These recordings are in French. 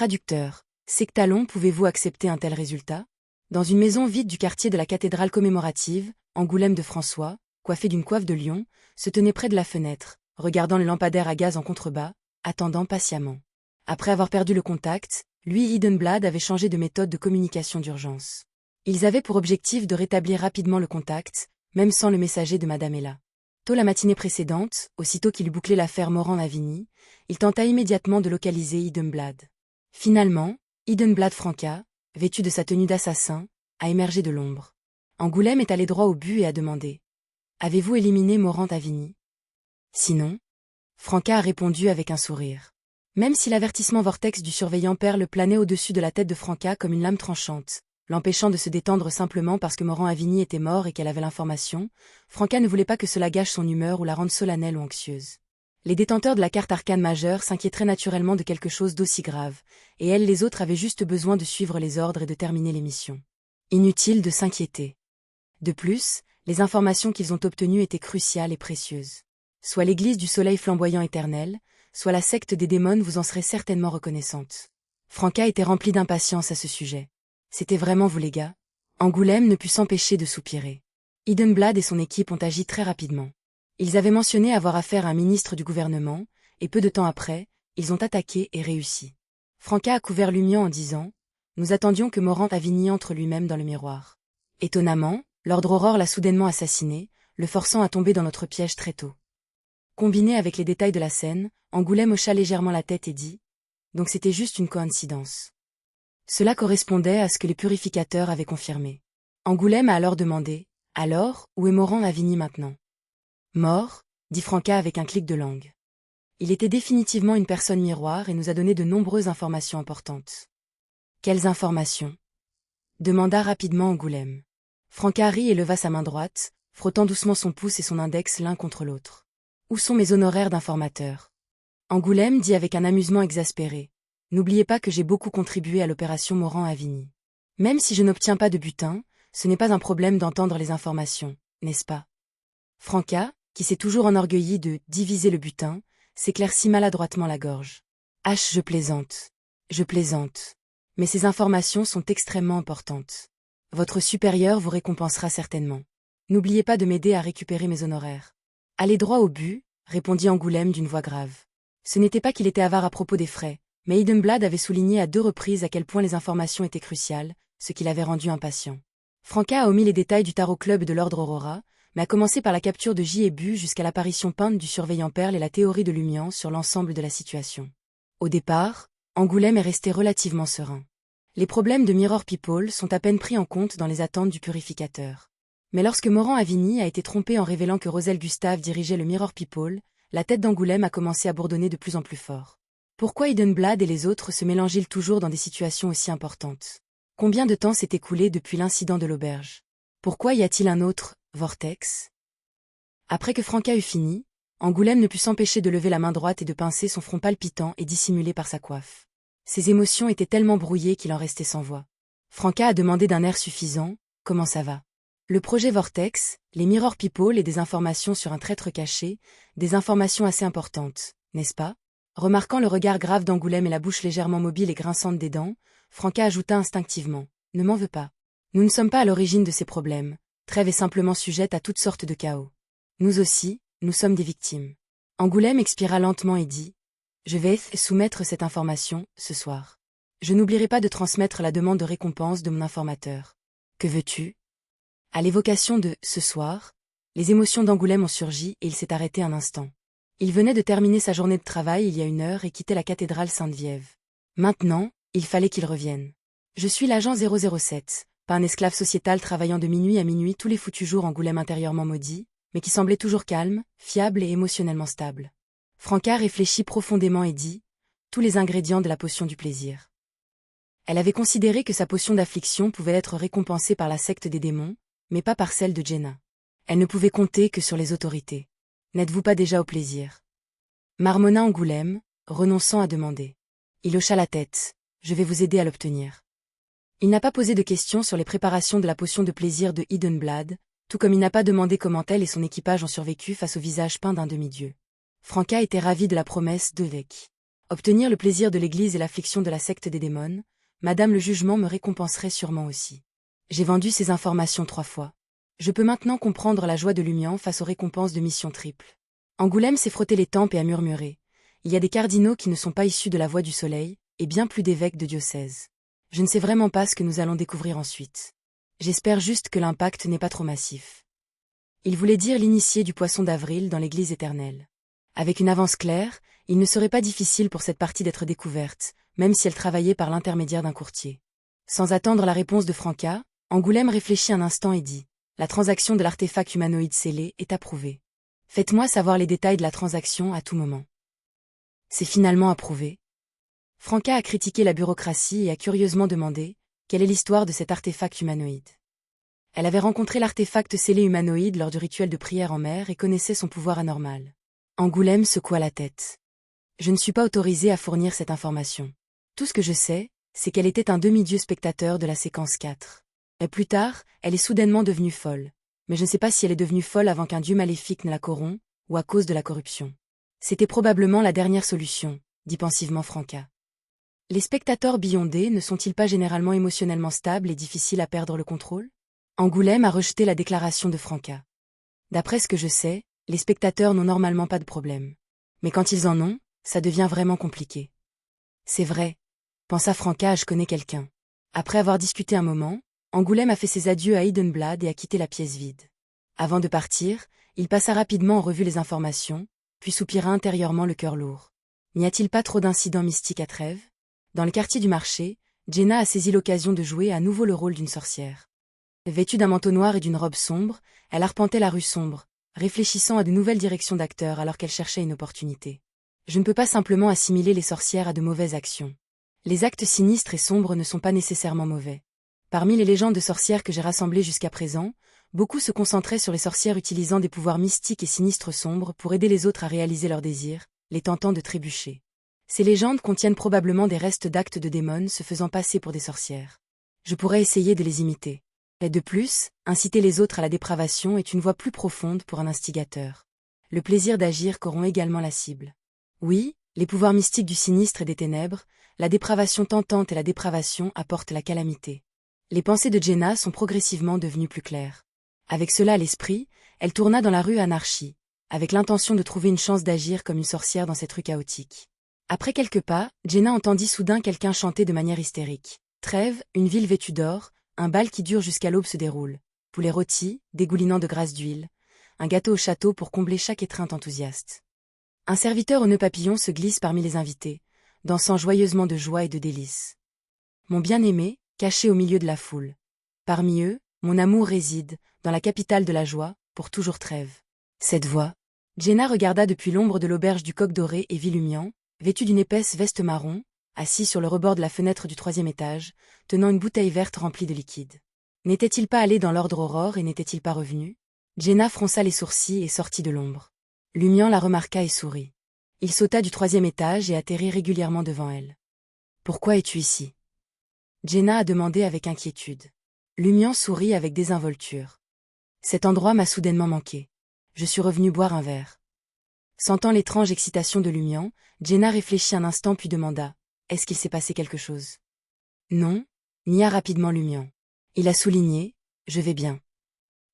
Traducteur. Sectalon, pouvez-vous accepter un tel résultat? Dans une maison vide du quartier de la cathédrale commémorative, Angoulême de François, coiffé d'une coiffe de lion, se tenait près de la fenêtre, regardant le lampadaire à gaz en contrebas, attendant patiemment. Après avoir perdu le contact, lui et Hiddenblad avaient changé de méthode de communication d'urgence. Ils avaient pour objectif de rétablir rapidement le contact, même sans le messager de Madame Ella. Tôt la matinée précédente, aussitôt qu'il eut bouclé l'affaire Morand-Lavigny, il tenta immédiatement de localiser Hiddenblad. Finalement, Hiddenblad Franca, vêtu de sa tenue d'assassin, a émergé de l'ombre. Angoulême est allé droit au but et a demandé: « Avez-vous éliminé Morand-Lavigny » ? Sinon, Franca a répondu avec un sourire. Même si l'avertissement vortex du surveillant Perle planait au-dessus de la tête de Franca comme une lame tranchante, l'empêchant de se détendre simplement parce que Morand-Lavigny était mort et qu'elle avait l'information, Franca ne voulait pas que cela gâche son humeur ou la rende solennelle ou anxieuse. Les détenteurs de la carte arcane majeure s'inquiéteraient naturellement de quelque chose d'aussi grave, et elles les autres avaient juste besoin de suivre les ordres et de terminer les missions. Inutile de s'inquiéter. De plus, les informations qu'ils ont obtenues étaient cruciales et précieuses. Soit l'église du soleil flamboyant éternel, soit la secte des démons vous en serez certainement reconnaissante. Franca était rempli d'impatience à ce sujet. C'était vraiment vous les gars? Angoulême ne put s'empêcher de soupirer. Hiddenblad et son équipe ont agi très rapidement. Ils avaient mentionné avoir affaire à un ministre du gouvernement, et peu de temps après, ils ont attaqué et réussi. Franca a couvert Lumian en disant: « Nous attendions que Morand-Lavigny entre lui-même dans le miroir. » Étonnamment, Lord Aurore l'a soudainement assassiné, le forçant à tomber dans notre piège très tôt. Combiné avec les détails de la scène, Angoulême hocha légèrement la tête et dit: « Donc c'était juste une coïncidence. » Cela correspondait à ce que les purificateurs avaient confirmé. Angoulême a alors demandé: « Alors, où est Morand-Lavigny maintenant ?» « Mort, » dit Franca avec un clic de langue. Il était définitivement une personne miroir et nous a donné de nombreuses informations importantes. « Quelles informations ?» demanda rapidement Angoulême. Franca rit et leva sa main droite, frottant doucement son pouce et son index l'un contre l'autre. « Où sont mes honoraires d'informateur ?» Angoulême dit avec un amusement exaspéré: « N'oubliez pas que j'ai beaucoup contribué à l'opération Morand-Lavigny. Même si je n'obtiens pas de butin, ce n'est pas un problème d'entendre les informations, n'est-ce pas ?» Franca, qui s'est toujours enorgueilli de « diviser le butin », s'éclaircit maladroitement la gorge. « Je plaisante. Je plaisante. Mais ces informations sont extrêmement importantes. Votre supérieur vous récompensera certainement. N'oubliez pas de m'aider à récupérer mes honoraires. » « Allez droit au but, » répondit Angoulême d'une voix grave. Ce n'était pas qu'il était avare à propos des frais, mais Hiddenblad avait souligné à 2 reprises à quel point les informations étaient cruciales, ce qui l'avait rendu impatient. Franca a omis les détails du tarot club de l'ordre Aurora, mais a commencé par la capture de J et Bu jusqu'à l'apparition peinte du surveillant Perle et la théorie de Lumian sur l'ensemble de la situation. Au départ, Angoulême est resté relativement serein. Les problèmes de Mirror People sont à peine pris en compte dans les attentes du purificateur. Mais lorsque Morand-Lavigny a été trompé en révélant que Roselle Gustave dirigeait le Mirror People, la tête d'Angoulême a commencé à bourdonner de plus en plus fort. Pourquoi Hiddenblad et les autres se mélangent-ils toujours dans des situations aussi importantes? Combien de temps s'est écoulé depuis l'incident de l'auberge? Pourquoi y a-t-il un autre vortex? Après que Franca eut fini, Angoulême ne put s'empêcher de lever la main droite et de pincer son front palpitant et dissimulé par sa coiffe. Ses émotions étaient tellement brouillées qu'il en restait sans voix. Franca a demandé d'un air suffisant: « Comment ça va ?» Le projet Vortex, les Mirror People et des informations sur un traître caché, des informations assez importantes, n'est-ce pas? Remarquant le regard grave d'Angoulême et la bouche légèrement mobile et grinçante des dents, Franca ajouta instinctivement: « Ne m'en veux pas. Nous ne sommes pas à l'origine de ces problèmes. Trêve est simplement sujette à toutes sortes de chaos. Nous aussi, nous sommes des victimes. » Angoulême expira lentement et dit: « Je vais soumettre cette information, ce soir. Je n'oublierai pas de transmettre la demande de récompense de mon informateur. Que veux-tu » À l'évocation de « ce soir », les émotions d'Angoulême ont surgi et il s'est arrêté un instant. Il venait de terminer sa journée de travail il y a 1 heure et quittait la cathédrale Sainte-Viève. Maintenant, il fallait qu'il revienne. « Je suis l'agent 007. Pas un esclave sociétal travaillant de minuit à minuit tous les foutus jours Angoulême intérieurement maudit, mais qui semblait toujours calme, fiable et émotionnellement stable. » Franca réfléchit profondément et dit: « Tous les ingrédients de la potion du plaisir. » Elle avait considéré que sa potion d'affliction pouvait être récompensée par la secte des démons, mais pas par celle de Jenna. Elle ne pouvait compter que sur les autorités. « N'êtes-vous pas déjà au plaisir ?» marmonna Angoulême, renonçant à demander. Il hocha la tête. « Je vais vous aider à l'obtenir. » Il n'a pas posé de questions sur les préparations de la potion de plaisir de Hiddenblad, tout comme il n'a pas demandé comment elle et son équipage ont survécu face au visage peint d'un demi-dieu. Franca était ravi de la promesse d'Evêque. Obtenir le plaisir de l'Église et l'affliction de la secte des démons, Madame le jugement me récompenserait sûrement aussi. J'ai vendu ces informations 3 fois. Je peux maintenant comprendre la joie de Lumian face aux récompenses de mission triple. Angoulême s'est frotté les tempes et a murmuré. Il y a des cardinaux qui ne sont pas issus de la voie du soleil, et bien plus d'évêques de diocèse. Je ne sais vraiment pas ce que nous allons découvrir ensuite. J'espère juste que l'impact n'est pas trop massif. Il voulait dire l'initié du poisson d'avril dans l'Église éternelle. Avec une avance claire, il ne serait pas difficile pour cette partie d'être découverte, même si elle travaillait par l'intermédiaire d'un courtier. Sans attendre la réponse de Franca, Angoulême réfléchit un instant et dit « La transaction de l'artefact humanoïde scellé est approuvée. Faites-moi savoir les détails de la transaction à tout moment. » C'est finalement approuvé. Franca a critiqué la bureaucratie et a curieusement demandé « Quelle est l'histoire de cet artefact humanoïde ?» Elle avait rencontré l'artefact scellé humanoïde lors du rituel de prière en mer et connaissait son pouvoir anormal. Angoulême secoua la tête. Je ne suis pas autorisée à fournir cette information. Tout ce que je sais, c'est qu'elle était un demi-dieu spectateur de la séquence 4. Et plus tard, elle est soudainement devenue folle. Mais je ne sais pas si elle est devenue folle avant qu'un dieu maléfique ne la corrompe, ou à cause de la corruption. C'était probablement la dernière solution, dit pensivement Franca. Les spectateurs beyondés ne sont-ils pas généralement émotionnellement stables et difficiles à perdre le contrôle? Angoulême a rejeté la déclaration de Franca. D'après ce que je sais, les spectateurs n'ont normalement pas de problème. Mais quand ils en ont, ça devient vraiment compliqué. C'est vrai, pensa Franca, je connais quelqu'un. Après avoir discuté un moment, Angoulême a fait ses adieux à Heidenblad et a quitté la pièce vide. Avant de partir, il passa rapidement en revue les informations, puis soupira intérieurement le cœur lourd. N'y a-t-il pas trop d'incidents mystiques à Trèves? Dans le quartier du marché, Jenna a saisi l'occasion de jouer à nouveau le rôle d'une sorcière. Vêtue d'un manteau noir et d'une robe sombre, elle arpentait la rue sombre, réfléchissant à de nouvelles directions d'acteurs alors qu'elle cherchait une opportunité. Je ne peux pas simplement assimiler les sorcières à de mauvaises actions. Les actes sinistres et sombres ne sont pas nécessairement mauvais. Parmi les légendes de sorcières que j'ai rassemblées jusqu'à présent, beaucoup se concentraient sur les sorcières utilisant des pouvoirs mystiques et sinistres sombres pour aider les autres à réaliser leurs désirs, les tentant de trébucher. Ces légendes contiennent probablement des restes d'actes de démons se faisant passer pour des sorcières. Je pourrais essayer de les imiter. Et de plus, inciter les autres à la dépravation est une voie plus profonde pour un instigateur. Le plaisir d'agir corrompt également la cible. Oui, les pouvoirs mystiques du sinistre et des ténèbres, la dépravation tentante et la dépravation apportent la calamité. Les pensées de Jenna sont progressivement devenues plus claires. Avec cela à l'esprit, elle tourna dans la rue Anarchie, avec l'intention de trouver une chance d'agir comme une sorcière dans cette rue chaotique. Après quelques pas, Jenna entendit soudain quelqu'un chanter de manière hystérique. Trèves, une ville vêtue d'or, un bal qui dure jusqu'à l'aube se déroule. Poulet rôti, dégoulinant de grâce d'huile, un gâteau au château pour combler chaque étreinte enthousiaste. Un serviteur aux nœuds papillons se glisse parmi les invités, dansant joyeusement de joie et de délices. Mon bien-aimé, caché au milieu de la foule. Parmi eux, mon amour réside, dans la capitale de la joie, pour toujours Trèves. Cette voix. Jenna regarda depuis l'ombre de l'auberge du Coq Doré et vit Lumian, vêtu d'une épaisse veste marron, assis sur le rebord de la fenêtre du 3e étage, tenant une bouteille verte remplie de liquide. N'était-il pas allé dans l'ordre Aurore et n'était-il pas revenu? Jenna fronça les sourcils et sortit de l'ombre. Lumian la remarqua et sourit. Il sauta du 3e étage et atterrit régulièrement devant elle. « Pourquoi es-tu ici ?» Jenna a demandé avec inquiétude. Lumian sourit avec désinvolture. « Cet endroit m'a soudainement manqué. Je suis revenu boire un verre. » Sentant l'étrange excitation de Lumian, Jenna réfléchit un instant puis demanda « Est-ce qu'il s'est passé quelque chose ?» Non, nia rapidement Lumian. Il a souligné « Je vais bien. »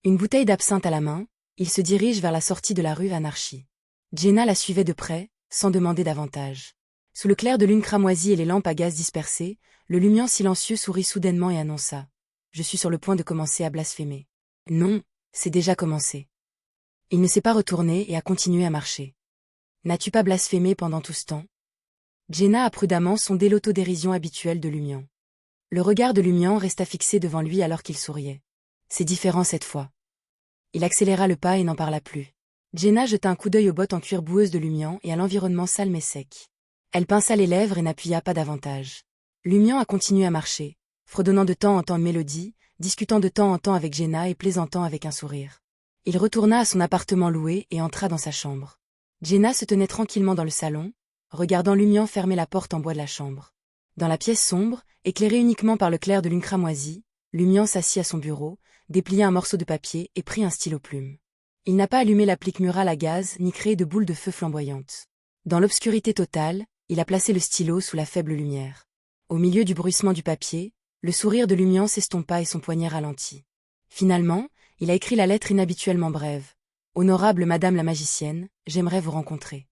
Une bouteille d'absinthe à la main, il se dirige vers la sortie de la rue Anarchie. Jenna la suivait de près, sans demander davantage. Sous le clair de lune cramoisie et les lampes à gaz dispersées, le Lumian silencieux sourit soudainement et annonça « Je suis sur le point de commencer à blasphémer. » Non, c'est déjà commencé. Il ne s'est pas retourné et a continué à marcher. N'as-tu pas blasphémé pendant tout ce temps? Jenna a prudemment sondé l'autodérision habituelle de Lumian. Le regard de Lumian resta fixé devant lui alors qu'il souriait. C'est différent cette fois. Il accéléra le pas et n'en parla plus. Jenna jeta un coup d'œil aux bottes en cuir boueuses de Lumian et à l'environnement sale mais sec. Elle pinça les lèvres et n'appuya pas davantage. Lumian a continué à marcher, fredonnant de temps en temps une mélodie, discutant de temps en temps avec Jenna et plaisantant avec un sourire. Il retourna à son appartement loué et entra dans sa chambre. Jenna se tenait tranquillement dans le salon, regardant Lumian fermer la porte en bois de la chambre. Dans la pièce sombre, éclairée uniquement par le clair de lune cramoisie, Lumian s'assit à son bureau, déplia un morceau de papier et prit un stylo plume. Il n'a pas allumé l'applique murale à gaz ni créé de boules de feu flamboyantes. Dans l'obscurité totale, Il a placé le stylo sous la faible lumière. Au milieu du bruissement du papier, le sourire de Lumian s'estompa et son poignet ralentit. Finalement, il a écrit la lettre inhabituellement brève. « Honorable Madame la magicienne, j'aimerais vous rencontrer.